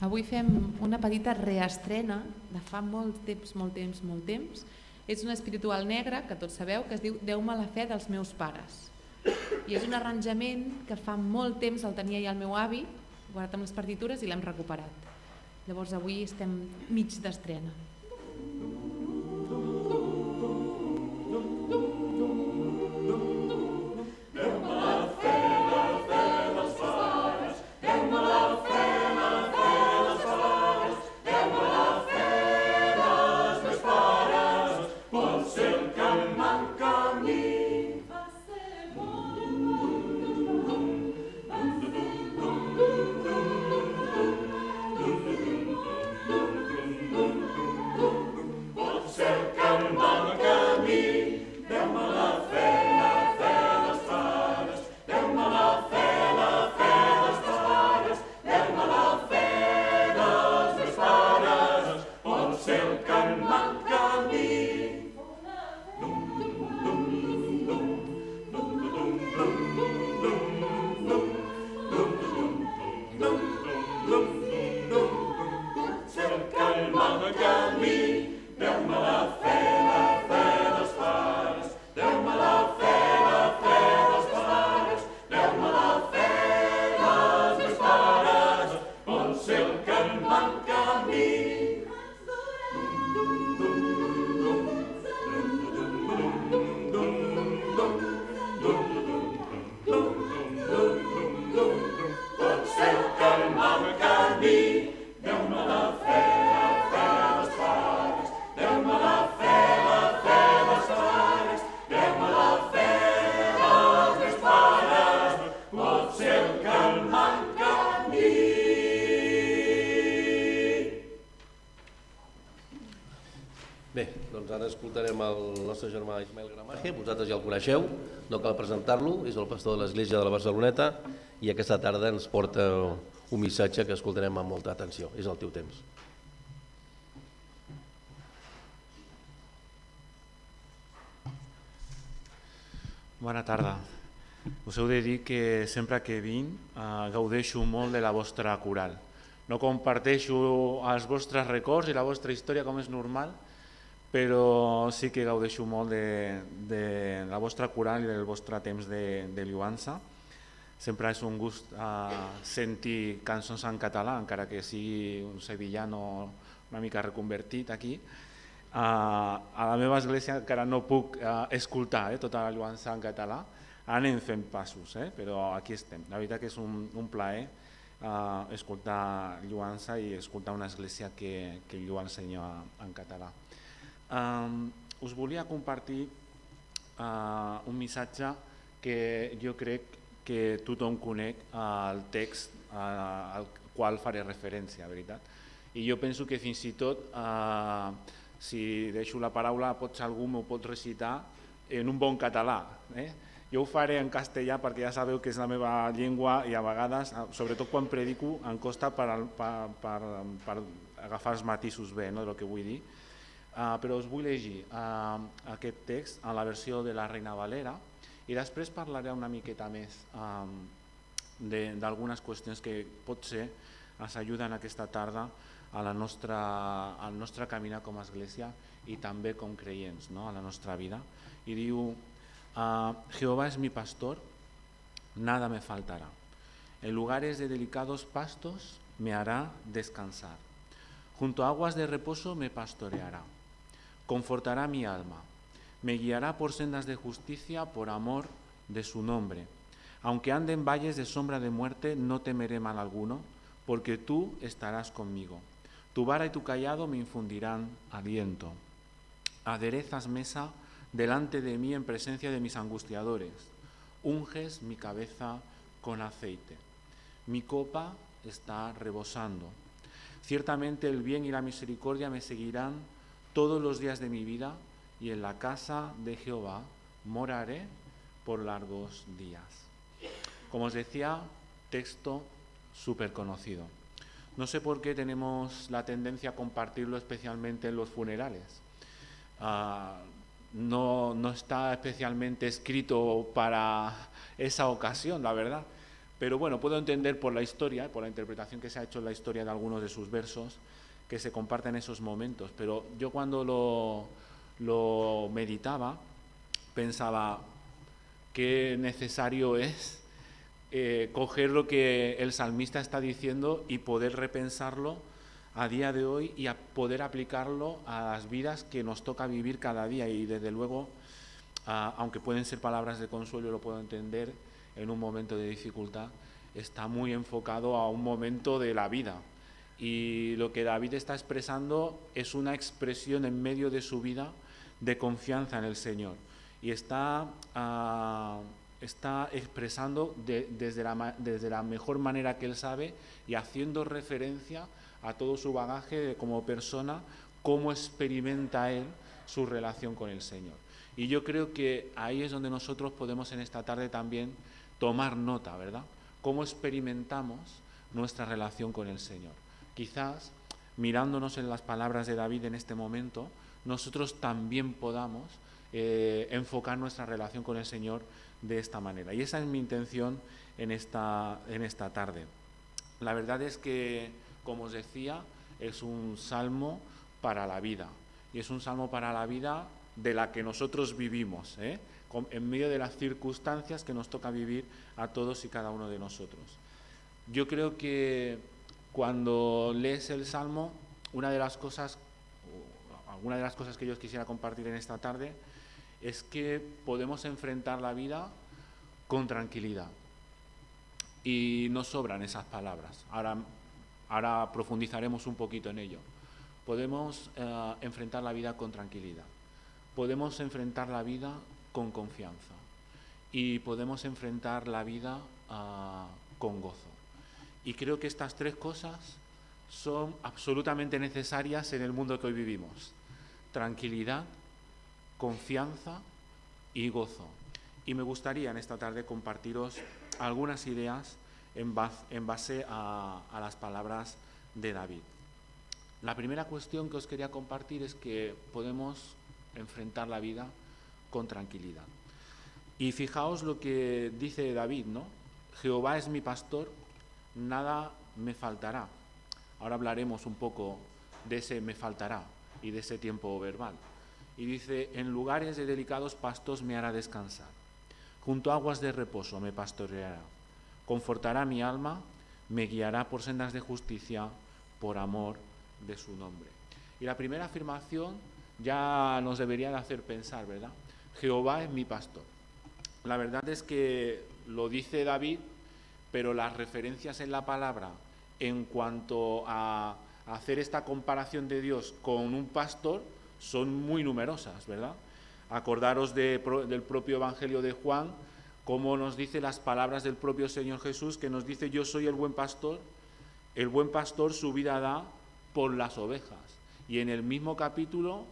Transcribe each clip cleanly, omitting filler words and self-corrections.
Avui fem una petita reestrena de fa molt temps. És un espiritual negre, que tots sabeu, que es diu Deu-me la fe dels meus pares. I és un arranjament que fa molt temps el tenia ja el meu avi, guardat amb les partitures, i l'hem recuperat. Llavors avui estem mig d'estrena. Escoltarem el nostre germà Ismael Gramaje, vosaltres ja el coneixeu, no cal presentar-lo, és el pastor de l'església de la Barceloneta i aquesta tarda ens porta un missatge que escoltarem amb molta atenció. És el teu temps. Bona tarda. Us heu de dir que sempre que vinc gaudeixo molt de la vostra coral. No comparteixo els vostres records i la vostra història com és normal, però sí que gaudeixo molt de la vostra coral i del vostre temps de lluança. Sempre és un gust sentir cançons en català, encara que sigui un sevillano una mica reconvertit aquí. A la meva església encara no puc escoltar tota la lluança en català, anem fent passos, però aquí estem. La veritat que és un plaer escoltar lluança i escoltar una església que llua el Senyor en català. Us volia compartir un missatge que jo crec que tothom conec el text al qual faré referència, veritat. I jo penso que fins i tot, si deixo la paraula, potser algú m'ho pot recitar en un bon català. Jo ho faré en castellà perquè ja sabeu que és la meva llengua i a vegades, sobretot quan predico, em costa per agafar els matisos bé del que vull dir. Però us vull llegir aquest text en la versió de la Reina Valera i després parlaré una miqueta més d'algunes qüestions que potser ens ajuden aquesta tarda al nostre caminar com a església i també com creients a la nostra vida. I diu: Jehová es mi pastor, nada me faltará. En lugares de delicados pastos me hará descansar. Junto a aguas de reposo me pastoreará. Confortará mi alma. Me guiará por sendas de justicia por amor de su nombre. Aunque ande en valles de sombra de muerte, no temeré mal alguno, porque tú estarás conmigo. Tu vara y tu cayado me infundirán aliento. Aderezas mesa delante de mí en presencia de mis angustiadores. Unges mi cabeza con aceite. Mi copa está rebosando. Ciertamente el bien y la misericordia me seguirán todos los días de mi vida, y en la casa de Jehová moraré por largos días. Como os decía, texto súper conocido. No sé por qué tenemos la tendencia a compartirlo especialmente en los funerales. No está especialmente escrito para esa ocasión, la verdad. Pero bueno, puedo entender por la historia, por la interpretación que se ha hecho en la historia de algunos de sus versos, que se comparten esos momentos. Pero yo cuando lo meditaba, pensaba qué necesario es coger lo que el salmista está diciendo y poder repensarlo a día de hoy y a poder aplicarlo a las vidas que nos toca vivir cada día. Y desde luego, aunque pueden ser palabras de consuelo, lo puedo entender, en un momento de dificultad, está muy enfocado a un momento de la vida. Y lo que David está expresando es una expresión en medio de su vida de confianza en el Señor. Y está expresando desde la mejor manera que él sabe y haciendo referencia a todo su bagaje como persona, cómo experimenta él su relación con el Señor. Y yo creo que ahí es donde nosotros podemos en esta tarde también tomar nota, ¿verdad? Cómo experimentamos nuestra relación con el Señor. Quizás, mirándonos en las palabras de David en este momento, nosotros también podamos enfocar nuestra relación con el Señor de esta manera. Y esa es mi intención en esta tarde. La verdad es que, como os decía, es un salmo para la vida. Y es un salmo para la vida de la que nosotros vivimos, en medio de las circunstancias que nos toca vivir a todos y cada uno de nosotros. Yo creo que cuando lees el salmo, alguna de las cosas que yo os quisiera compartir en esta tarde es que podemos enfrentar la vida con tranquilidad. Y nos sobran esas palabras. Ahora profundizaremos un poquito en ello. Podemos enfrentar la vida con tranquilidad. Podemos enfrentar la vida con confianza. Y podemos enfrentar la vida con gozo. Y creo que estas tres cosas son absolutamente necesarias en el mundo que hoy vivimos. Tranquilidad, confianza y gozo. Y me gustaría en esta tarde compartiros algunas ideas en base a las palabras de David. La primera cuestión que os quería compartir es que podemos enfrentar la vida con tranquilidad. Y fijaos lo que dice David, ¿no? Jehová es mi pastor, nada me faltará. Ahora hablaremos un poco de ese me faltará y de ese tiempo verbal. Y dice, en lugares de delicados pastos me hará descansar. Junto a aguas de reposo me pastoreará. Confortará mi alma, me guiará por sendas de justicia, por amor de su nombre. Y la primera afirmación ya nos debería de hacer pensar, ¿verdad? Jehová es mi pastor. La verdad es que lo dice David, pero las referencias en la palabra en cuanto a hacer esta comparación de Dios con un pastor son muy numerosas, ¿verdad? Acordaros del propio Evangelio de Juan, cómo nos dice las palabras del propio Señor Jesús, que nos dice, yo soy el buen pastor su vida da por las ovejas. Y en el mismo capítulo,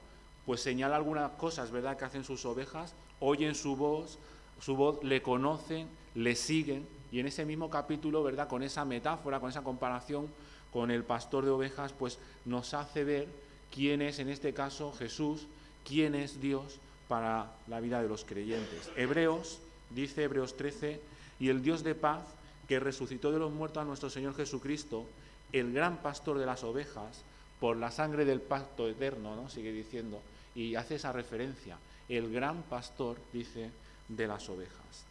pues señala algunas cosas, ¿verdad?, que hacen sus ovejas, oyen su voz, le conocen, le siguen, y en ese mismo capítulo, ¿verdad?, con esa metáfora, con esa comparación con el pastor de ovejas, pues nos hace ver quién es, en este caso, Jesús, quién es Dios para la vida de los creyentes. Dice Hebreos 13, y el Dios de paz, que resucitó de los muertos a nuestro Señor Jesucristo, el gran pastor de las ovejas, por la sangre del pacto eterno, ¿no?, sigue diciendo, y hace esa referencia, el gran pastor, dice, de las ovejas.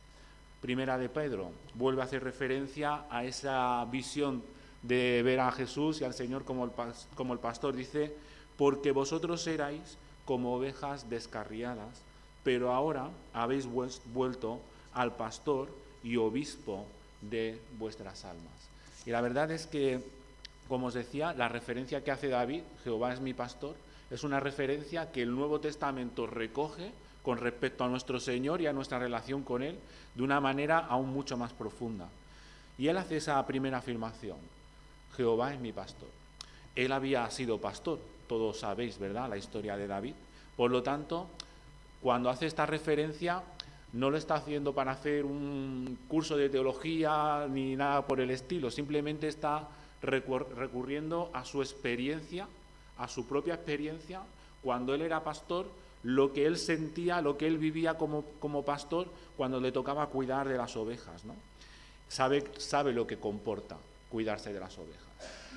Primera de Pedro vuelve a hacer referencia a esa visión de ver a Jesús y al Señor como el pastor, dice, porque vosotros erais como ovejas descarriadas, pero ahora habéis vuelto al pastor y obispo de vuestras almas. Y la verdad es que, como os decía, la referencia que hace David, Jehová es mi pastor, es una referencia que el Nuevo Testamento recoge con respecto a nuestro Señor y a nuestra relación con Él de una manera aún mucho más profunda. Y él hace esa primera afirmación, Jehová es mi pastor. Él había sido pastor, todos sabéis, ¿verdad?, la historia de David. Por lo tanto, cuando hace esta referencia, no lo está haciendo para hacer un curso de teología ni nada por el estilo, simplemente está recurriendo a su experiencia, a su propia experiencia, cuando él era pastor, lo que él sentía, lo que él vivía como pastor cuando le tocaba cuidar de las ovejas, ¿no? sabe lo que comporta cuidarse de las ovejas.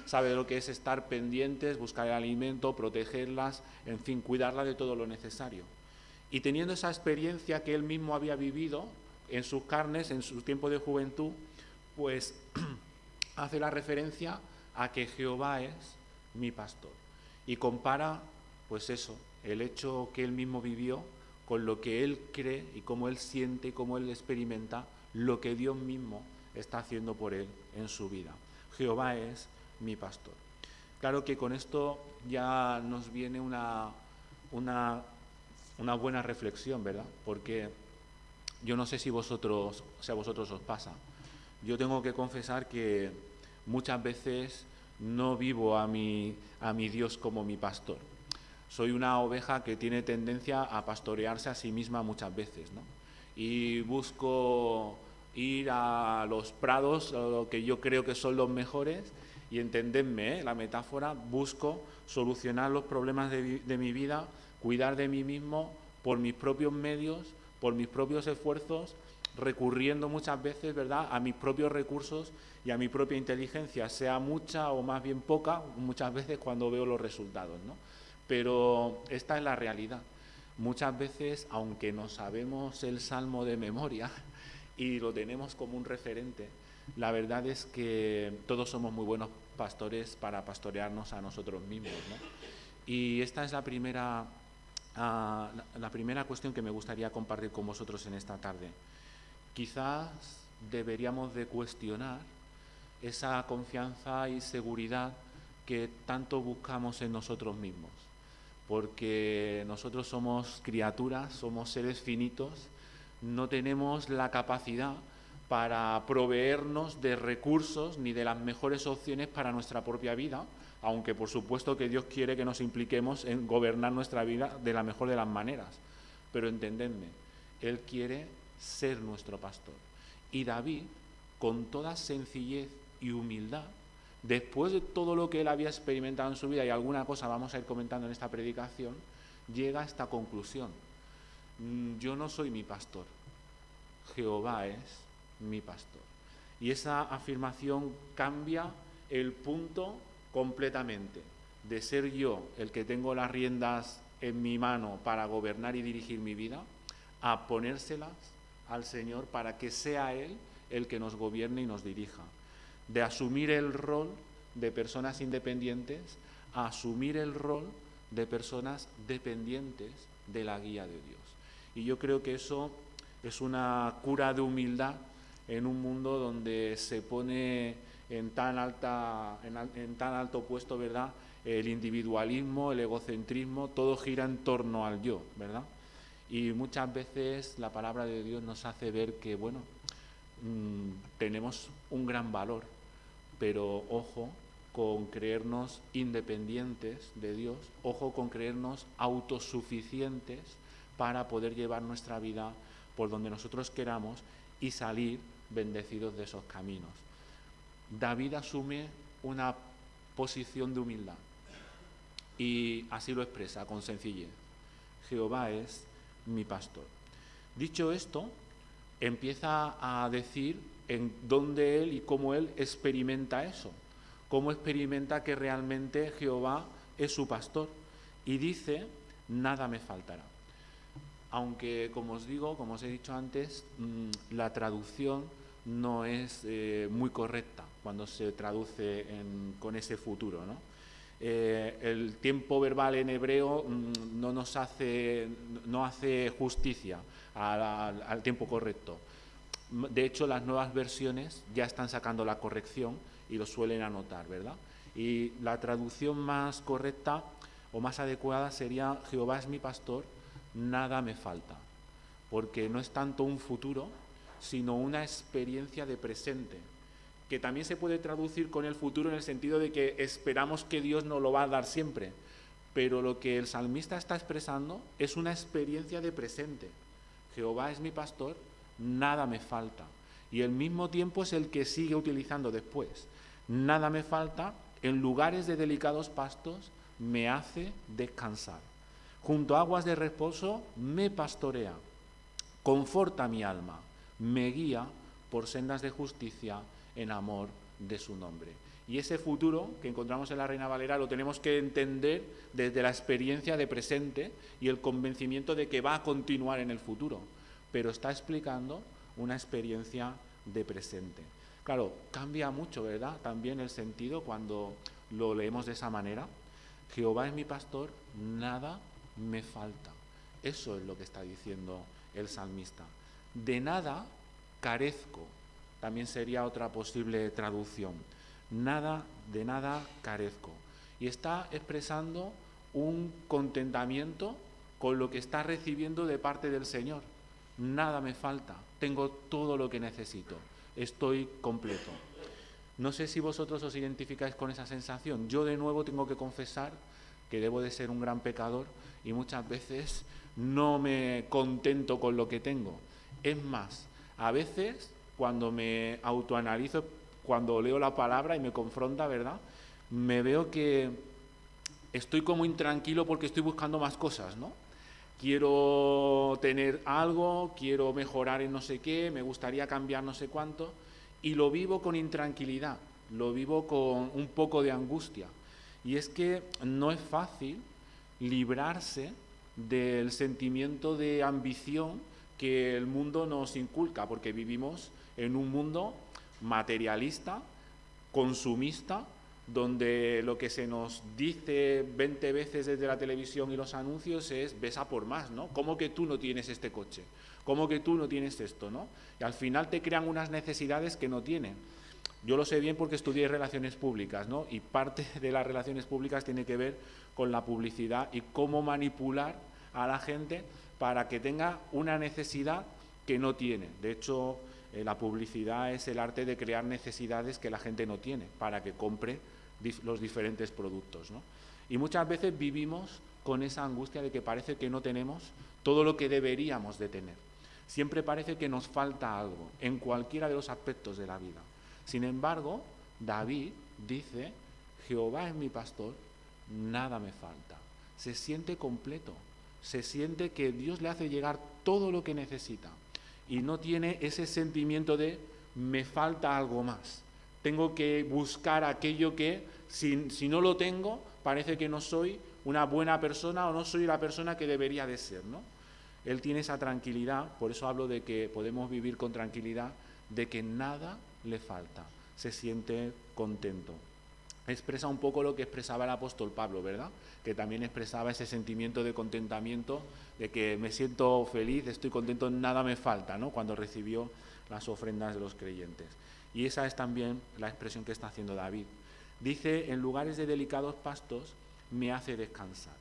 Sabe lo que es estar pendientes, buscar el alimento, protegerlas, en fin, cuidarlas de todo lo necesario. Y teniendo esa experiencia que él mismo había vivido en sus carnes, en su tiempo de juventud, pues hace la referencia a que Jehová es mi pastor. Y compara, pues eso, el hecho que él mismo vivió con lo que él cree y cómo él siente y cómo él experimenta lo que Dios mismo está haciendo por él en su vida. Jehová es mi pastor. Claro que con esto ya nos viene una buena reflexión, ¿verdad? Porque yo no sé si a vosotros os pasa. Yo tengo que confesar que muchas veces no vivo a mi Dios como mi pastor. Soy una oveja que tiene tendencia a pastorearse a sí misma muchas veces, ¿no? Y busco ir a los prados, lo que yo creo que son los mejores, y entendedme, la metáfora, busco solucionar los problemas de mi vida, cuidar de mí mismo por mis propios medios, por mis propios esfuerzos, recurriendo muchas veces, ¿verdad?, a mis propios recursos y a mi propia inteligencia, sea mucha o más bien poca, muchas veces cuando veo los resultados, ¿no? Pero esta es la realidad. Muchas veces, aunque no sabemos el Salmo de memoria y lo tenemos como un referente, la verdad es que todos somos muy buenos pastores para pastorearnos a nosotros mismos, ¿no? Y esta es la primera cuestión que me gustaría compartir con vosotros en esta tarde. Quizás deberíamos de cuestionar esa confianza y seguridad que tanto buscamos en nosotros mismos, porque nosotros somos criaturas, somos seres finitos, no tenemos la capacidad para proveernos de recursos ni de las mejores opciones para nuestra propia vida, aunque por supuesto que Dios quiere que nos impliquemos en gobernar nuestra vida de la mejor de las maneras. Pero entendedme, Él quiere ser nuestro pastor. Y David, con toda sencillez y humildad, después de todo lo que él había experimentado en su vida, y alguna cosa vamos a ir comentando en esta predicación, llega a esta conclusión: yo no soy mi pastor, Jehová es mi pastor. Y esa afirmación cambia el punto completamente, de ser yo el que tengo las riendas en mi mano para gobernar y dirigir mi vida, a ponérselas al Señor para que sea Él el que nos gobierne y nos dirija. De asumir el rol de personas independientes a asumir el rol de personas dependientes de la guía de Dios. Y yo creo que eso es una cura de humildad en un mundo donde se pone en tan alto puesto, ¿verdad?, el individualismo, el egocentrismo, todo gira en torno al yo, ¿verdad? Y muchas veces la palabra de Dios nos hace ver que, bueno, tenemos un gran valor, pero ojo con creernos independientes de Dios, ojo con creernos autosuficientes para poder llevar nuestra vida por donde nosotros queramos y salir bendecidos de esos caminos. David asume una posición de humildad y así lo expresa con sencillez: Jehová es mi pastor. Dicho esto, empieza a decir en dónde él y cómo él experimenta eso, cómo experimenta que realmente Jehová es su pastor, y dice: nada me faltará. Aunque, como os digo, como os he dicho antes, la traducción no es muy correcta cuando se traduce con ese futuro, ¿no? El tiempo verbal en hebreo no hace justicia al tiempo correcto. De hecho, las nuevas versiones ya están sacando la corrección y lo suelen anotar, ¿verdad? Y la traducción más correcta o más adecuada sería: Jehová es mi pastor, nada me falta, porque no es tanto un futuro, sino una experiencia de presente, que también se puede traducir con el futuro en el sentido de que esperamos que Dios nos lo va a dar siempre, pero lo que el salmista está expresando es una experiencia de presente. Jehová es mi pastor, nada me falta. Y al mismo tiempo es el que sigue utilizando después: nada me falta, en lugares de delicados pastos me hace descansar. Junto a aguas de reposo me pastorea, conforta mi alma, me guía por sendas de justicia en amor de su nombre. Y ese futuro que encontramos en la Reina Valera lo tenemos que entender desde la experiencia de presente y el convencimiento de que va a continuar en el futuro, pero está explicando una experiencia de presente. Claro, cambia mucho, ¿verdad? También el sentido cuando lo leemos de esa manera. Jehová es mi pastor, nada me falta. Eso es lo que está diciendo el salmista. De nada carezco, también sería otra posible traducción. De nada carezco. Y está expresando un contentamiento con lo que está recibiendo de parte del Señor. Nada me falta, tengo todo lo que necesito, estoy completo. No sé si vosotros os identificáis con esa sensación. Yo de nuevo tengo que confesar que debo de ser un gran pecador y muchas veces no me contento con lo que tengo. Es más, a veces cuando me autoanalizo, cuando leo la palabra y me confronta, ¿verdad?, me veo que estoy como intranquilo porque estoy buscando más cosas, ¿no? Quiero tener algo, quiero mejorar en no sé qué, me gustaría cambiar no sé cuánto, y lo vivo con intranquilidad, lo vivo con un poco de angustia. Y es que no es fácil librarse del sentimiento de ambición que el mundo nos inculca, porque vivimos en un mundo materialista, consumista, donde lo que se nos dice 20 veces desde la televisión y los anuncios es ves a por más, ¿no? ¿Cómo que tú no tienes este coche? ¿Cómo que tú no tienes esto, no? Y al final te crean unas necesidades que no tienen. Yo lo sé bien porque estudié relaciones públicas, ¿no? Y parte de las relaciones públicas tiene que ver con la publicidad y cómo manipular a la gente para que tenga una necesidad que no tiene. De hecho, la publicidad es el arte de crear necesidades que la gente no tiene para que compre los diferentes productos, ¿no? Y muchas veces vivimos con esa angustia de que parece que no tenemos todo lo que deberíamos de tener. Siempre parece que nos falta algo en cualquiera de los aspectos de la vida. Sin embargo, David dice, Jehová es mi pastor, nada me falta. Se siente completo, se siente que Dios le hace llegar todo lo que necesita y no tiene ese sentimiento de me falta algo más. Tengo que buscar aquello que, si no lo tengo, parece que no soy una buena persona o no soy la persona que debería de ser, ¿no? Él tiene esa tranquilidad, por eso hablo de que podemos vivir con tranquilidad, de que nada le falta, se siente contento. Expresa un poco lo que expresaba el apóstol Pablo, ¿verdad? Que también expresaba ese sentimiento de contentamiento, de que me siento feliz, estoy contento, nada me falta, ¿no? Cuando recibió las ofrendas de los creyentes. Y esa es también la expresión que está haciendo David. Dice, en lugares de delicados pastos me hace descansar.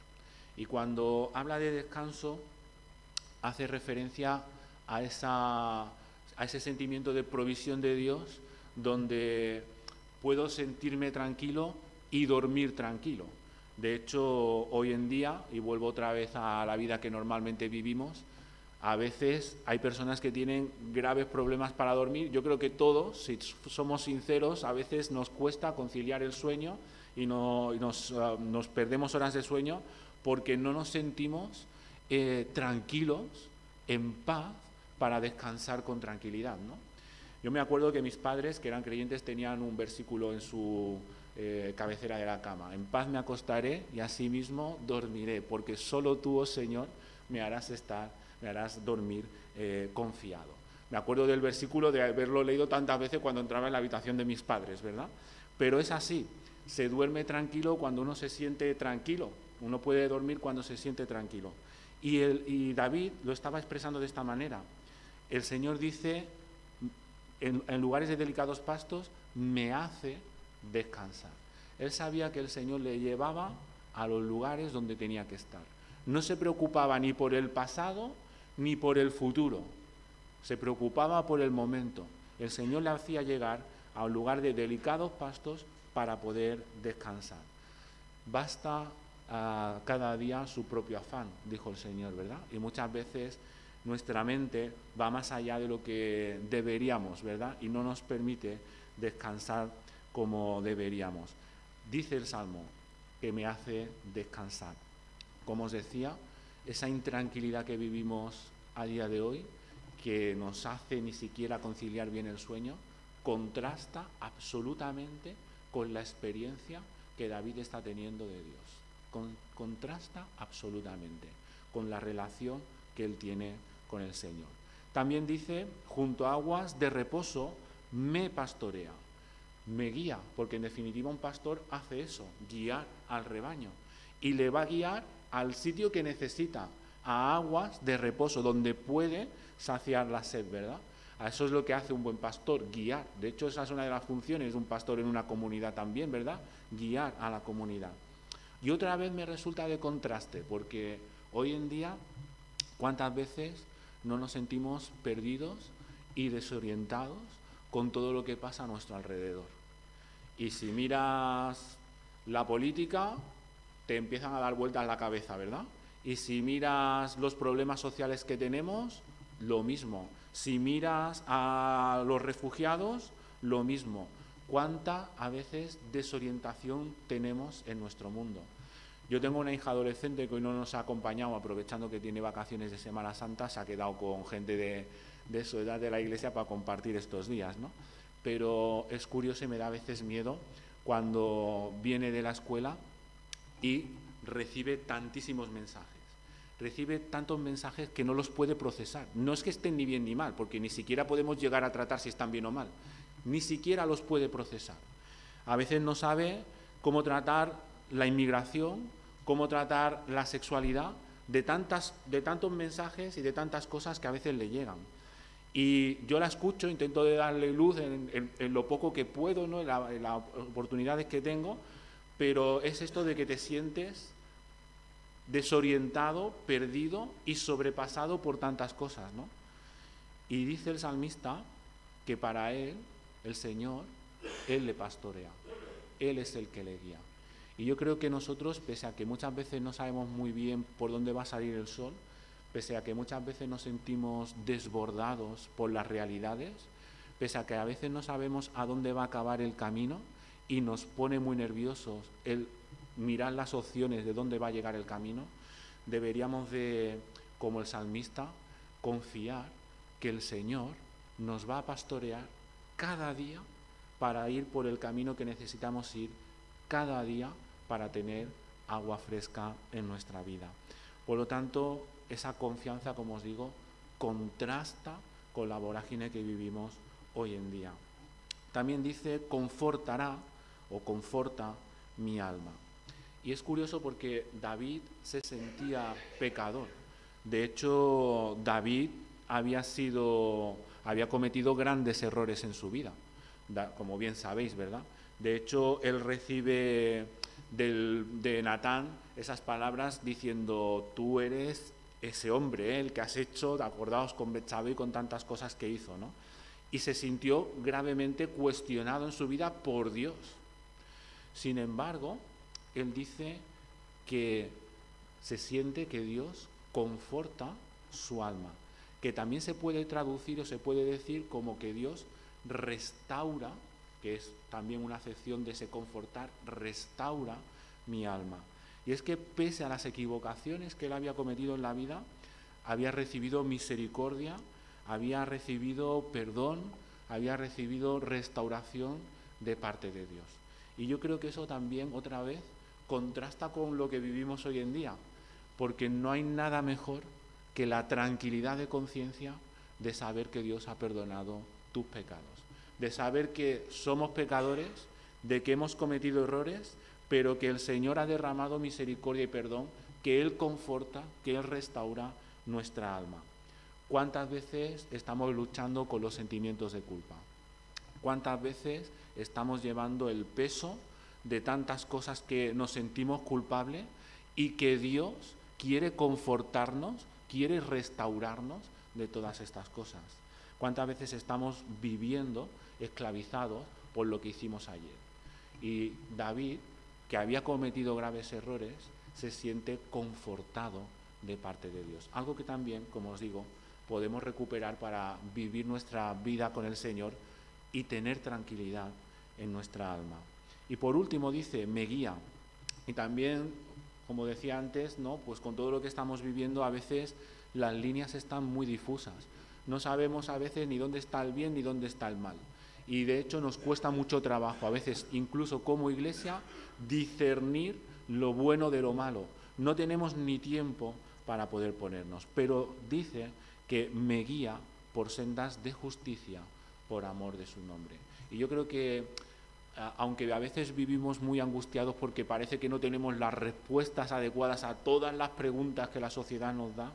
Y cuando habla de descanso, hace referencia a ese sentimiento de provisión de Dios, donde puedo sentirme tranquilo y dormir tranquilo. De hecho, hoy en día, y vuelvo otra vez a la vida que normalmente vivimos, a veces hay personas que tienen graves problemas para dormir. Yo creo que todos, si somos sinceros, a veces nos cuesta conciliar el sueño y nos perdemos horas de sueño porque no nos sentimos tranquilos, en paz, para descansar con tranquilidad, ¿no? Yo me acuerdo que mis padres, que eran creyentes, tenían un versículo en su cabecera de la cama. En paz me acostaré y asimismo dormiré, porque solo tú, oh Señor, me harás dormir confiado. Me acuerdo del versículo de haberlo leído tantas veces cuando entraba en la habitación de mis padres, ¿verdad? Pero es así, se duerme tranquilo cuando uno se siente tranquilo. Uno puede dormir cuando se siente tranquilo. Y David lo estaba expresando de esta manera. El Señor dice, en lugares de delicados pastos, me hace descansar. Él sabía que el Señor le llevaba a los lugares donde tenía que estar. No se preocupaba ni por el pasado ni por el futuro. Se preocupaba por el momento. El Señor le hacía llegar a un lugar de delicados pastos para poder descansar. Basta cada día su propio afán, dijo el Señor, ¿verdad? Y muchas veces nuestra mente va más allá de lo que deberíamos, ¿verdad? Y no nos permite descansar como deberíamos. Dice el Salmo que me hace descansar. Como os decía, esa intranquilidad que vivimos a día de hoy, que nos hace ni siquiera conciliar bien el sueño, contrasta absolutamente con la experiencia que David está teniendo de Dios. Contrasta absolutamente con la relación que él tiene con el Señor. También dice, junto a aguas de reposo me pastorea, me guía, porque en definitiva un pastor hace eso, guiar al rebaño, y le va a guiar al sitio que necesita, a aguas de reposo, donde puede saciar la sed, ¿verdad? A eso es lo que hace un buen pastor, guiar. De hecho, esa es una de las funciones de un pastor en una comunidad también, ¿verdad? Guiar a la comunidad. Y otra vez me resulta de contraste, porque hoy en día, ¿cuántas veces no nos sentimos perdidos y desorientados con todo lo que pasa a nuestro alrededor? Y si miras la política, te empiezan a dar vueltas la cabeza, ¿verdad? Y si miras los problemas sociales que tenemos, lo mismo. Si miras a los refugiados, lo mismo. ¿Cuánta a veces desorientación tenemos en nuestro mundo? Yo tengo una hija adolescente que hoy no nos ha acompañado, aprovechando que tiene vacaciones de Semana Santa, se ha quedado con gente de su edad de la iglesia para compartir estos días, ¿no? Pero es curioso y me da a veces miedo cuando viene de la escuela y recibe tantísimos mensajes. Recibe tantos mensajes que no los puede procesar. No es que estén ni bien ni mal, porque ni siquiera podemos llegar a tratar si están bien o mal. Ni siquiera los puede procesar. A veces no sabe cómo tratar la inmigración, cómo tratar la sexualidad, de tantos mensajes y de tantas cosas que a veces le llegan. Y yo la escucho, intento de darle luz en lo poco que puedo, ¿no? en las oportunidades que tengo, pero es esto de que te sientes desorientado, perdido y sobrepasado por tantas cosas, ¿no? Y dice el salmista que para él, el Señor, Él le pastorea, Él es el que le guía. Y yo creo que nosotros, pese a que muchas veces no sabemos muy bien por dónde va a salir el sol, pese a que muchas veces nos sentimos desbordados por las realidades, pese a que a veces no sabemos a dónde va a acabar el camino y nos pone muy nerviosos el mirar las opciones de dónde va a llegar el camino, deberíamos de, como el salmista, confiar que el Señor nos va a pastorear cada día para ir por el camino que necesitamos ir cada día para tener agua fresca en nuestra vida. Por lo tanto, esa confianza, como os digo, contrasta con la vorágine que vivimos hoy en día. También dice, confortará o conforta mi alma. Y es curioso porque David se sentía pecador. De hecho, David había cometido grandes errores en su vida, como bien sabéis, ¿verdad? De hecho, él recibe de Natán esas palabras diciendo, tú eres ese hombre, el que has hecho, acordaos con Betsabé y con tantas cosas que hizo, ¿no? Y se sintió gravemente cuestionado en su vida por Dios. Sin embargo, él dice que se siente que Dios conforta su alma, que también se puede traducir o se puede decir como que Dios restaura, que es también una acepción de ese confortar, restaura mi alma. Y es que pese a las equivocaciones que él había cometido en la vida, había recibido misericordia, había recibido perdón, había recibido restauración de parte de Dios. Y yo creo que eso también, otra vez, contrasta con lo que vivimos hoy en día, porque no hay nada mejor que la tranquilidad de conciencia de saber que Dios ha perdonado tus pecados, de saber que somos pecadores, de que hemos cometido errores, pero que el Señor ha derramado misericordia y perdón, que Él conforta, que Él restaura nuestra alma. ¿Cuántas veces estamos luchando con los sentimientos de culpa? ¿Cuántas veces estamos llevando el peso de tantas cosas que nos sentimos culpables y que Dios quiere confortarnos, quiere restaurarnos de todas estas cosas? ¿Cuántas veces estamos viviendo esclavizados por lo que hicimos ayer? Y David, que había cometido graves errores, se siente confortado de parte de Dios. Algo que también, como os digo, podemos recuperar para vivir nuestra vida con el Señor y tener tranquilidad en nuestra alma. Y por último dice, me guía. Y también, como decía antes, ¿no? Pues con todo lo que estamos viviendo a veces las líneas están muy difusas. no sabemos a veces ni dónde está el bien ni dónde está el mal. Y de hecho nos cuesta mucho trabajo, a veces incluso como iglesia, discernir lo bueno de lo malo. No tenemos ni tiempo para poder ponernos, pero dice que me guía por sendas de justicia por amor de su nombre. Y yo creo que, aunque a veces vivimos muy angustiados porque parece que no tenemos las respuestas adecuadas a todas las preguntas que la sociedad nos da,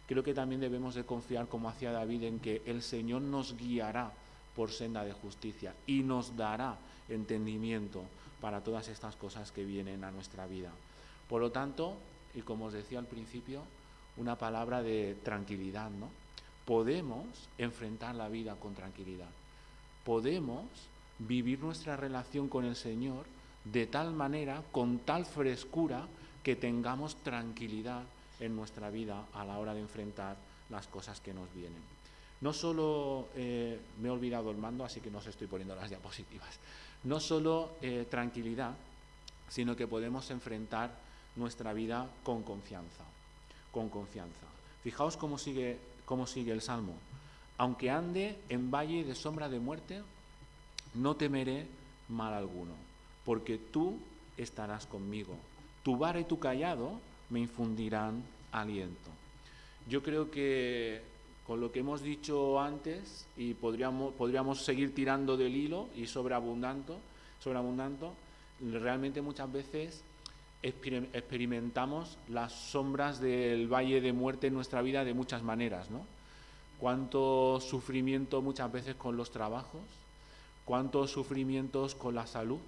creo que también debemos de confiar, como hacía David, en que el Señor nos guiará por senda de justicia y nos dará entendimiento para todas estas cosas que vienen a nuestra vida. Por lo tanto, y como os decía al principio, una palabra de tranquilidad, ¿no? Podemos enfrentar la vida con tranquilidad. Podemos vivir nuestra relación con el Señor de tal manera, con tal frescura, que tengamos tranquilidad en nuestra vida a la hora de enfrentar las cosas que nos vienen. No solo, me he olvidado el mando, así que no os estoy poniendo las diapositivas, no solo tranquilidad, sino que podemos enfrentar nuestra vida con confianza, con confianza. Fijaos cómo sigue el Salmo. Aunque ande en valle de sombra de muerte, no temeré mal alguno, porque tú estarás conmigo. Tu vara y tu cayado me infundirán aliento. Yo creo que con lo que hemos dicho antes, y podríamos seguir tirando del hilo y sobreabundando, realmente muchas veces experimentamos las sombras del valle de muerte en nuestra vida de muchas maneras, ¿no? Cuánto sufrimiento muchas veces con los trabajos, cuántos sufrimientos con la salud,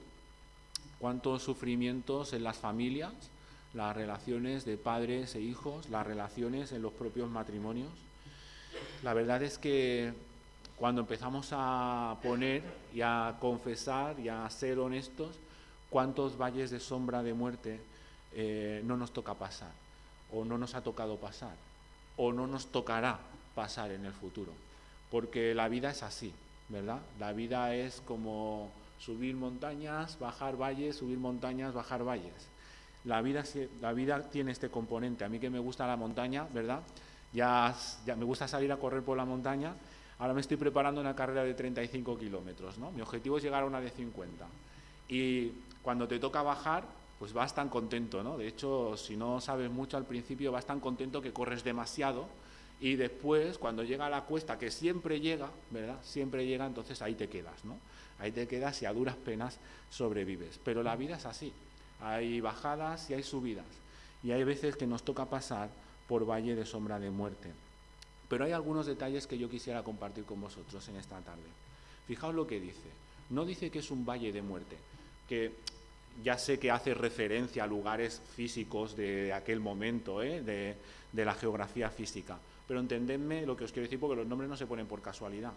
cuántos sufrimientos en las familias, las relaciones de padres e hijos, las relaciones en los propios matrimonios. La verdad es que cuando empezamos a poner y a confesar y a ser honestos, cuántos valles de sombra de muerte no nos toca pasar, o no nos ha tocado pasar, o no nos tocará pasar en el futuro. Porque la vida es así, ¿verdad? La vida es como subir montañas, bajar valles, subir montañas, bajar valles. La vida tiene este componente. A mí que me gusta la montaña, ¿verdad? Ya me gusta salir a correr por la montaña. Ahora me estoy preparando una carrera de 35 kilómetros, ¿no? Mi objetivo es llegar a una de 50. Y cuando te toca bajar, pues vas tan contento, ¿no? De hecho, si no sabes mucho al principio, vas tan contento que corres demasiado, y después, cuando llega a la cuesta, que siempre llega, ¿verdad? Siempre llega, entonces ahí te quedas, ¿no? Ahí te quedas y a duras penas sobrevives. Pero la vida es así. Hay bajadas y hay subidas. Y hay veces que nos toca pasar por valle de sombra de muerte. Pero hay algunos detalles que yo quisiera compartir con vosotros en esta tarde. Fijaos lo que dice. No dice que es un valle de muerte, que ya sé que hace referencia a lugares físicos de aquel momento, de la geografía física. Pero entendedme lo que os quiero decir, porque los nombres no se ponen por casualidad.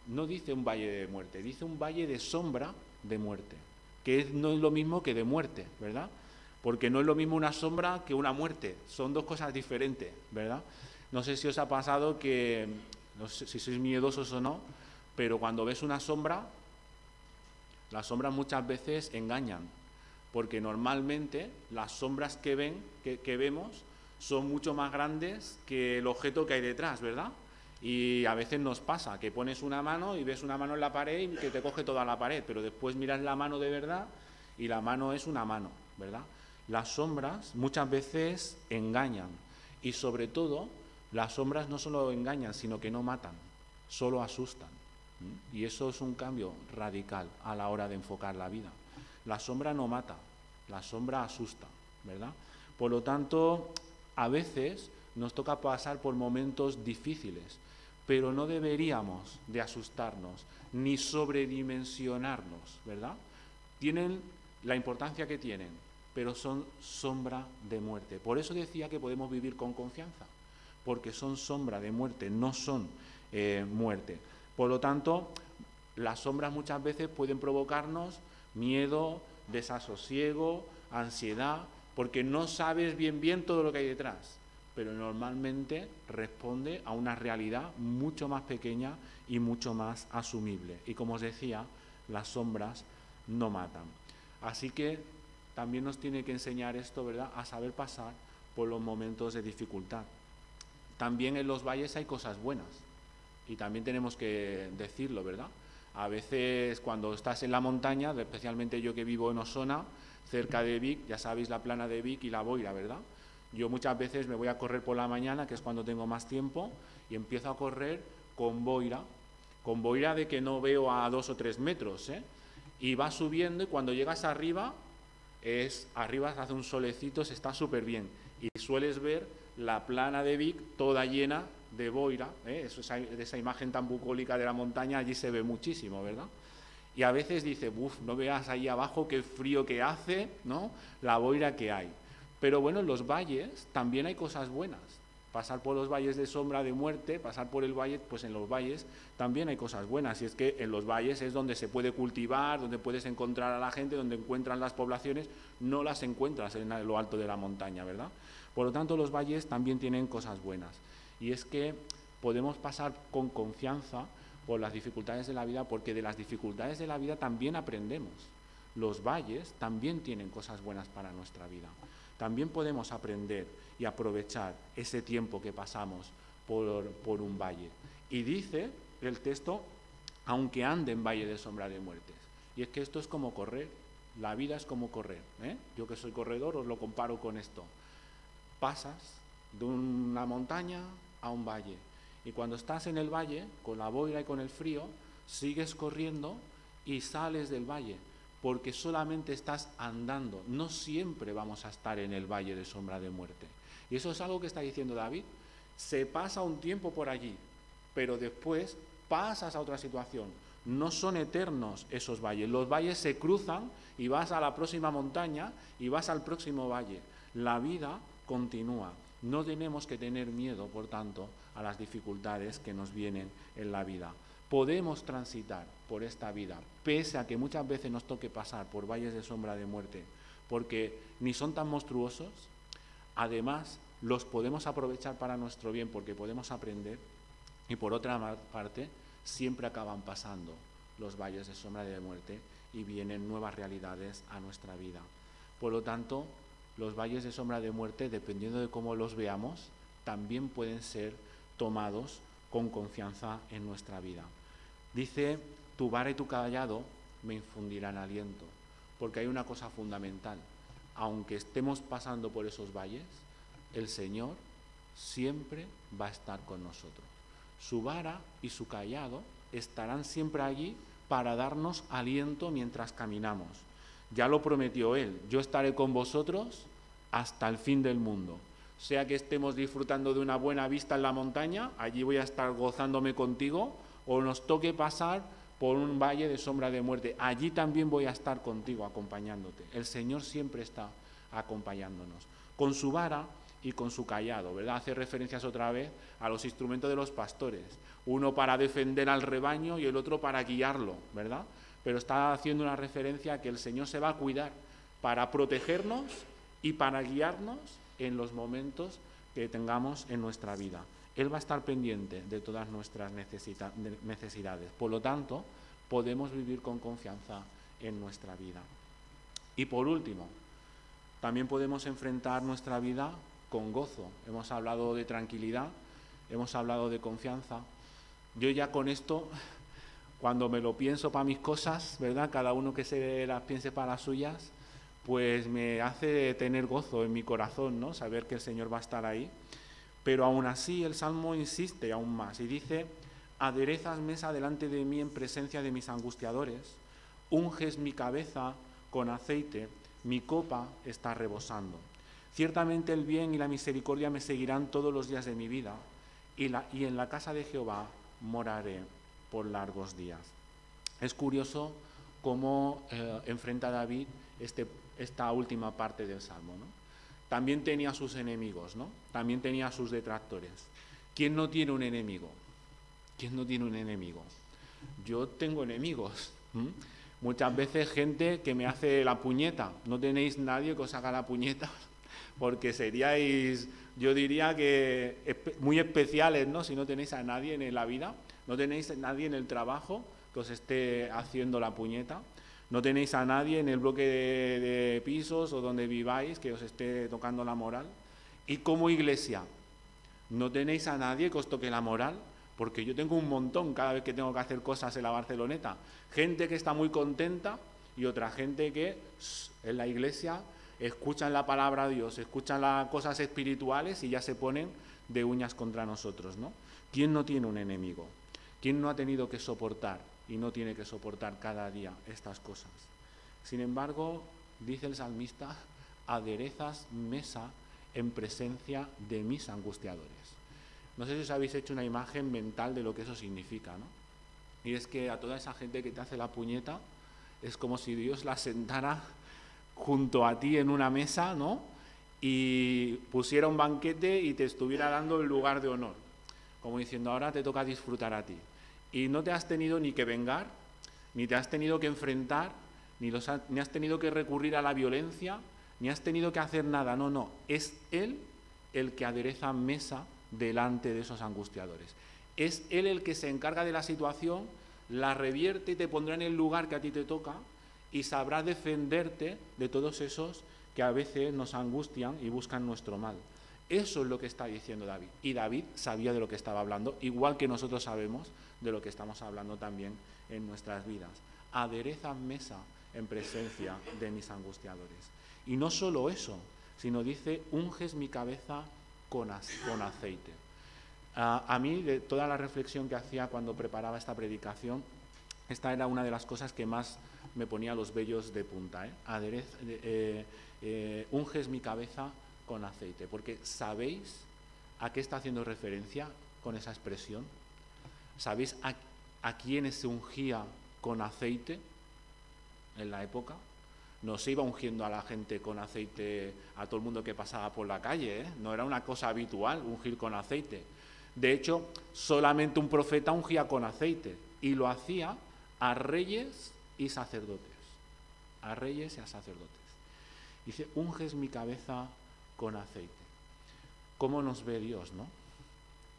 No dice un valle de muerte, dice un valle de sombra de muerte, que no es lo mismo que de muerte, ¿verdad? Porque no es lo mismo una sombra que una muerte, son dos cosas diferentes, ¿verdad? No sé si os ha pasado que, no sé si sois miedosos o no, pero cuando ves una sombra, las sombras muchas veces engañan, porque normalmente las sombras que vemos son mucho más grandes que el objeto que hay detrás, ¿verdad? Y a veces nos pasa que pones una mano y ves una mano en la pared y que te coge toda la pared, pero después miras la mano de verdad y la mano es una mano, ¿verdad? Las sombras muchas veces engañan, y sobre todo las sombras no solo engañan, sino que no matan, solo asustan. Y eso es un cambio radical a la hora de enfocar la vida. La sombra no mata, la sombra asusta, ¿verdad? Por lo tanto, a veces nos toca pasar por momentos difíciles, pero no deberíamos de asustarnos ni sobredimensionarnos, ¿verdad? Tienen la importancia que tienen, pero son sombra de muerte. Por eso decía que podemos vivir con confianza, porque son sombra de muerte, no son muerte. Por lo tanto, las sombras muchas veces pueden provocarnos miedo, desasosiego, ansiedad, porque no sabes bien todo lo que hay detrás, pero normalmente responde a una realidad mucho más pequeña y mucho más asumible. Y como os decía, las sombras no matan. Así que también nos tiene que enseñar esto, ¿verdad?, a saber pasar por los momentos de dificultad. También en los valles hay cosas buenas, y también tenemos que decirlo, ¿verdad? A veces cuando estás en la montaña, especialmente yo que vivo en Osona, cerca de Vic, ya sabéis la plana de Vic y la Boira, ¿verdad? Yo muchas veces me voy a correr por la mañana, que es cuando tengo más tiempo, y empiezo a correr con boira de que no veo a 2 o 3 metros, ¿eh? Y va subiendo y cuando llegas arriba hace un solecito, se está súper bien. Y sueles ver la plana de Vic toda llena de boira, ¿eh? Esa imagen tan bucólica de la montaña, allí se ve muchísimo, ¿verdad? Y a veces dice, no veas ahí abajo qué frío que hace, ¿no? La boira que hay. Pero bueno, en los valles también hay cosas buenas. Pasar por los valles de sombra de muerte, pasar por el valle, pues en los valles también hay cosas buenas. Y es que en los valles es donde se puede cultivar, donde puedes encontrar a la gente, donde encuentran las poblaciones, no las encuentras en lo alto de la montaña, ¿verdad? Por lo tanto, los valles también tienen cosas buenas. Y es que podemos pasar con confianza por las dificultades de la vida, porque de las dificultades de la vida también aprendemos. Los valles también tienen cosas buenas para nuestra vida. También podemos aprender y aprovechar ese tiempo que pasamos por un valle. Y dice el texto, aunque ande en valle de sombra de muertes. Y es que esto es como correr, la vida es como correr, ¿eh? Yo que soy corredor os lo comparo con esto. Pasas de una montaña a un valle. Y cuando estás en el valle, con la boira y con el frío, sigues corriendo y sales del valle, porque solamente estás andando. No siempre vamos a estar en el valle de sombra de muerte. Y eso es algo que está diciendo David. Se pasa un tiempo por allí, pero después pasas a otra situación. No son eternos esos valles. Los valles se cruzan y vas a la próxima montaña y vas al próximo valle. La vida continúa. No tenemos que tener miedo, por tanto, a las dificultades que nos vienen en la vida. Podemos transitar por esta vida, pese a que muchas veces nos toque pasar por valles de sombra de muerte, porque ni son tan monstruosos, además los podemos aprovechar para nuestro bien, porque podemos aprender, y por otra parte, siempre acaban pasando los valles de sombra de muerte y vienen nuevas realidades a nuestra vida. Por lo tanto, los valles de sombra de muerte, dependiendo de cómo los veamos, también pueden ser tomados con confianza en nuestra vida. Dice, tu vara y tu callado me infundirán aliento, porque hay una cosa fundamental. Aunque estemos pasando por esos valles, el Señor siempre va a estar con nosotros. Su vara y su callado estarán siempre allí para darnos aliento mientras caminamos. Ya lo prometió Él, yo estaré con vosotros hasta el fin del mundo. Sea que estemos disfrutando de una buena vista en la montaña, allí voy a estar gozándome contigo, o nos toque pasar por un valle de sombra de muerte, allí también voy a estar contigo, acompañándote. El Señor siempre está acompañándonos, con su vara y con su callado, ¿verdad? Hace referencias otra vez a los instrumentos de los pastores, uno para defender al rebaño y el otro para guiarlo, ¿verdad? Pero está haciendo una referencia a que el Señor se va a cuidar para protegernos y para guiarnos en los momentos que tengamos en nuestra vida. Él va a estar pendiente de todas nuestras necesidades. Por lo tanto, podemos vivir con confianza en nuestra vida. Y por último, también podemos enfrentar nuestra vida con gozo. Hemos hablado de tranquilidad, hemos hablado de confianza. Yo ya con esto, cuando me lo pienso para mis cosas, ¿verdad? Cada uno que se las piense para las suyas, pues me hace tener gozo en mi corazón, ¿no? Saber que el Señor va a estar ahí. Pero aún así el Salmo insiste aún más y dice, aderezas mesa delante de mí en presencia de mis angustiadores, unges mi cabeza con aceite, mi copa está rebosando. Ciertamente el bien y la misericordia me seguirán todos los días de mi vida, y en la casa de Jehová moraré por largos días. Es curioso cómo enfrenta David esta última parte del Salmo, ¿no? También tenía sus enemigos, ¿no? También tenía sus detractores. ¿Quién no tiene un enemigo? ¿Quién no tiene un enemigo? Yo tengo enemigos. Muchas veces gente que me hace la puñeta. ¿No tenéis nadie que os haga la puñeta? Porque seríais, yo diría que muy especiales, ¿no? Si no tenéis a nadie en la vida, no tenéis a nadie en el trabajo que os esté haciendo la puñeta. No tenéis a nadie en el bloque de pisos o donde viváis que os esté tocando la moral. Y como iglesia, no tenéis a nadie que os toque la moral. porque yo tengo un montón cada vez que tengo que hacer cosas en la Barceloneta. Gente que está muy contenta y otra gente que en la iglesia escuchan la palabra de Dios, escuchan las cosas espirituales y ya se ponen de uñas contra nosotros, ¿no? ¿Quién no tiene un enemigo? ¿Quién no ha tenido que soportar y no tiene que soportar cada día estas cosas? Sin embargo, dice el salmista, aderezas mesa en presencia de mis angustiadores. No sé si os habéis hecho una imagen mental de lo que eso significa, ¿no? Y es que a toda esa gente que te hace la puñeta, es como si Dios la sentara junto a ti en una mesa, ¿no? Y pusiera un banquete y te estuviera dando el lugar de honor, como diciendo, ahora te toca disfrutar a ti. Y no te has tenido ni que vengar, ni te has tenido que enfrentar, ni has tenido que recurrir a la violencia, ni has tenido que hacer nada. No, es Él el que adereza mesa delante de esos angustiadores. Es Él el que se encarga de la situación, la revierte y te pondrá en el lugar que a ti te toca y sabrá defenderte de todos esos que a veces nos angustian y buscan nuestro mal. Eso es lo que está diciendo David. Y David sabía de lo que estaba hablando, igual que nosotros sabemos de lo que estamos hablando también en nuestras vidas. Adereza mesa en presencia de mis angustiadores. Y no solo eso, sino dice, unges mi cabeza con aceite. A mí, de toda la reflexión que hacía cuando preparaba esta predicación, esta era una de las cosas que más me ponía los vellos de punta. Unges mi cabeza con aceite, porque ¿sabéis a qué está haciendo referencia con esa expresión? ¿Sabéis a quiénes se ungía con aceite en la época? No se iba ungiendo a la gente con aceite a todo el mundo que pasaba por la calle, ¿eh? No era una cosa habitual ungir con aceite. De hecho, solamente un profeta ungía con aceite y lo hacía a reyes y sacerdotes. A reyes y a sacerdotes. Dice, unges mi cabeza con aceite. ¿Cómo nos ve Dios, no?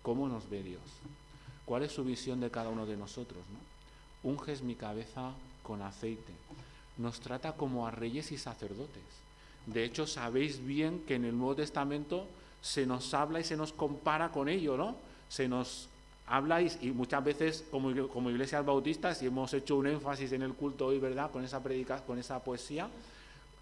¿Cómo nos ve Dios? ¿Cuál es su visión de cada uno de nosotros, no? Unges mi cabeza con aceite. Nos trata como a reyes y sacerdotes. De hecho, sabéis bien que en el Nuevo Testamento se nos habla y se nos compara con ello, ¿no? Se nos habla y muchas veces como iglesias bautistas, y hemos hecho un énfasis en el culto hoy, ¿verdad?, con esa poesía,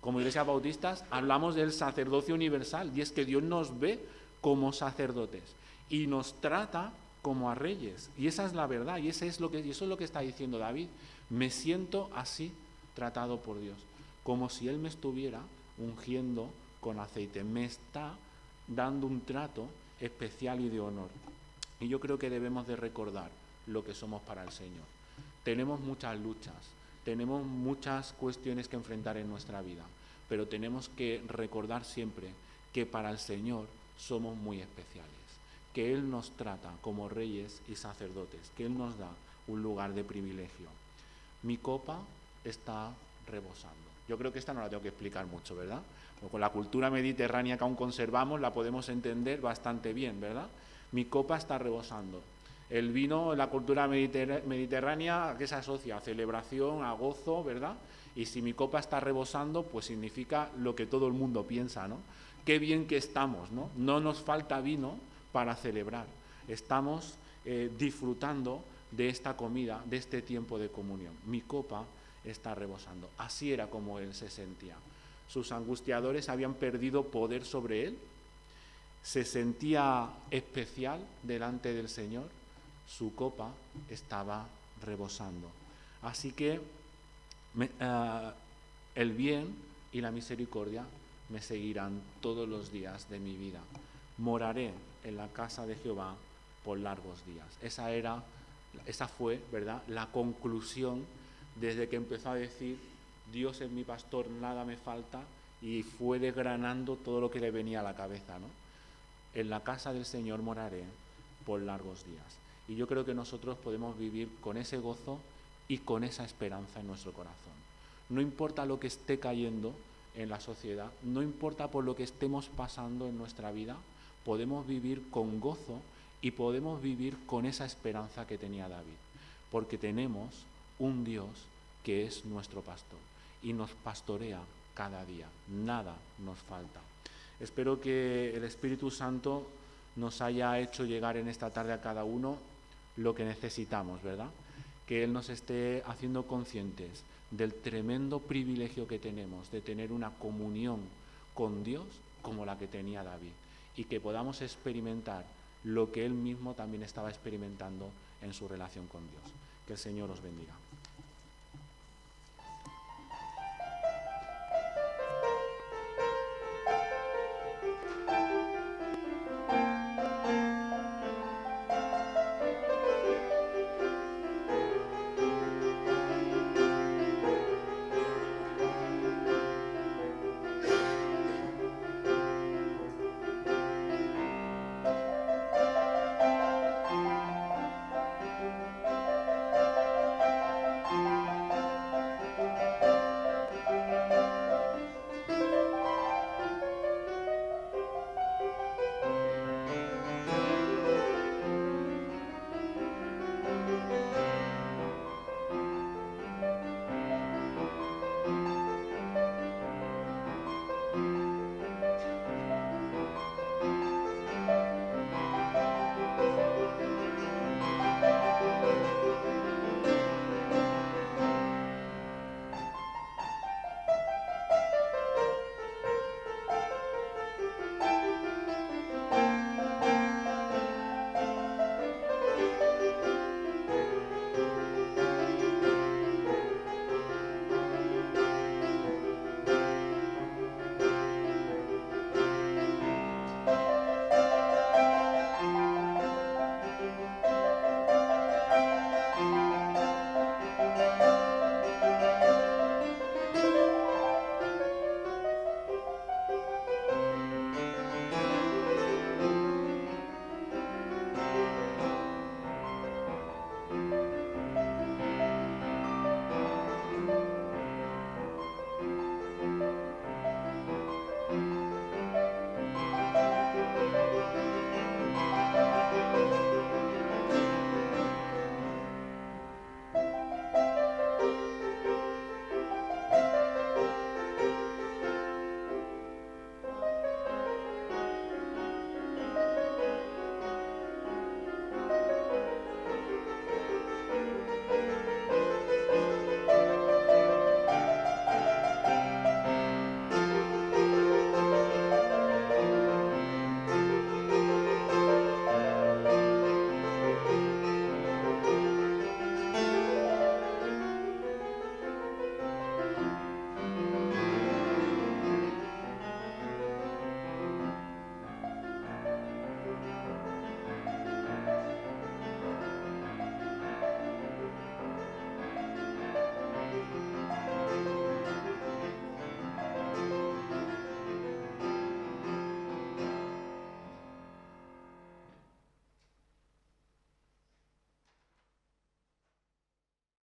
como iglesias bautistas hablamos del sacerdocio universal, y es que Dios nos ve como sacerdotes y nos trata como a reyes, y esa es la verdad, y eso es lo que está diciendo David. Me siento así tratado por Dios, como si Él me estuviera ungiendo con aceite, me está dando un trato especial y de honor. Y yo creo que debemos de recordar lo que somos para el Señor. Tenemos muchas luchas, tenemos muchas cuestiones que enfrentar en nuestra vida, pero tenemos que recordar siempre que para el Señor somos muy especiales, que Él nos trata como reyes y sacerdotes, que Él nos da un lugar de privilegio. Mi copa está rebosando. Yo creo que esta no la tengo que explicar mucho, ¿verdad? Con la cultura mediterránea que aún conservamos la podemos entender bastante bien, ¿verdad? Mi copa está rebosando. El vino en la cultura mediterránea, ¿qué se asocia? A celebración, a gozo, ¿verdad? Y si mi copa está rebosando, pues significa lo que todo el mundo piensa, ¿no? Qué bien que estamos, ¿no? No nos falta vino para celebrar. Estamos disfrutando de esta comida, de este tiempo de comunión. Mi copa está rebosando. Así era como él se sentía. Sus angustiadores habían perdido poder sobre él. Se sentía especial delante del Señor. Su copa estaba rebosando. Así que el bien y la misericordia me seguirán todos los días de mi vida. Moraré en la casa de Jehová por largos días. Esa fue, ¿verdad?, la conclusión desde que empezó a decir Dios es mi pastor, nada me falta, y fue desgranando todo lo que le venía a la cabeza, ¿no? En la casa del Señor moraré por largos días. Y yo creo que nosotros podemos vivir con ese gozo y con esa esperanza en nuestro corazón. No importa lo que esté cayendo en la sociedad, no importa por lo que estemos pasando en nuestra vida, podemos vivir con gozo y podemos vivir con esa esperanza que tenía David, porque tenemos un Dios que es nuestro pastor y nos pastorea cada día, nada nos falta. Espero que el Espíritu Santo nos haya hecho llegar en esta tarde a cada uno lo que necesitamos, ¿verdad? Que Él nos esté haciendo conscientes del tremendo privilegio que tenemos de tener una comunión con Dios como la que tenía David, y que podamos experimentar lo que Él mismo también estaba experimentando en su relación con Dios. Que el Señor os bendiga.